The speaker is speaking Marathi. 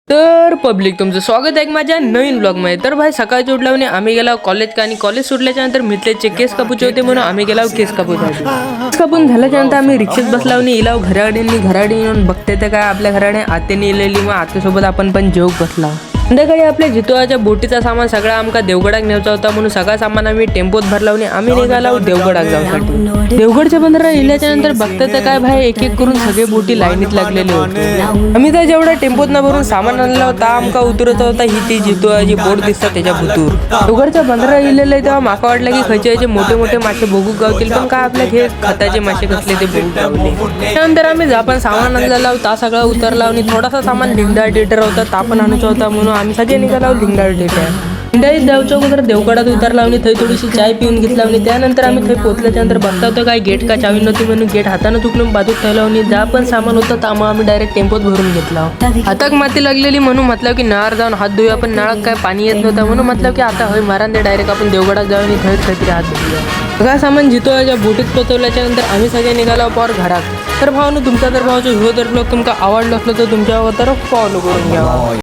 तर पब्लिक तुमचं स्वागत आहे माझ्या नवीन ब्लॉगमध्ये. तर भाई सकाळची उठल्याने आम्ही गेला कॉलेज का आणि कॉलेज सुटल्याच्या नंतर मित्राचे केस कापूचे होते म्हणून आम्ही गेला केस कापूसाठी. केस कापून झाल्याच्या नंतर आम्ही रिक्षेत बसलावनी इलाव घराडे येऊन बघते तर काय आपल्या घराने आत्याने इलेली मग आत्यासोबत आपण पण जेवू बसला. संध्याकाळी आपल्या जितवाच्या बोटीचा सामान सगळा आमका देवगडाक न्यायचा होता म्हणून सगळा सामान आम्ही टेम्पोत भरलावनी आम्ही निघालो देवगडाक जाऊसाठी. देवगडच्या बंदरात इल्याच्या नंतर बघते तर काय भाई एक एक करून सगळे बोटी लाईनीत लागलेले होते. आम्ही तर जेवढा टेम्पोत न भरून सामान आणला होता आमका उतरत होता ही ती जितवाची बोट दिसतात त्याच्या भुतूर. देवगडच्या बंदरात इलेले तेव्हा माका वाटलं की खयचे मोठे मोठे मासे बघू गावतील पण काय आपल्या हे खताचे मासे कसले ते बघू गावले. त्यानंतर आम्ही आपण सामान आणलेला ता सगळा उतरला आणि थोडासा सामान लिंगडाळ टेटर होता ता पण आणायचा होता म्हणून आम्ही सगळे निघालो लिंगडाळ टेटर. लिंगडाळी देवच्या अगोदर देवगडात उतरला आणि थंय थोडीशी चाय पिऊन घेतला आणि त्यानंतर आम्ही थंय पोहोचल्याच्या नंतर बघता होतो काय गेट का चावी नव्हती म्हणून गेट हातानं चुकलून बाजूक ठेवला आणि जा पण सामान होतं त्यामुळे आम्ही डायरेक्ट टेम्पोत भरून घेतला. हाताक माती लागलेली म्हणून म्हटलं की नळावर जाऊन हात धुया पण नळात काय पाणी येत नव्हतं म्हणून म्हटलं की आता होय मारा दे डायरेक्ट आपण देवगडात जाऊन आणि थंय तरी हात धुया. सगळा सामान जितवाच्या बोटीत पोहोचवल्याच्या नंतर आम्ही सगळे निघालो पॉर घरात. तर भावानं तुमचा जर भावाचा ह्यो जर ब्लॉग तुमका आवडला असलं तर तुमच्या तर फॉलो करून घ्या.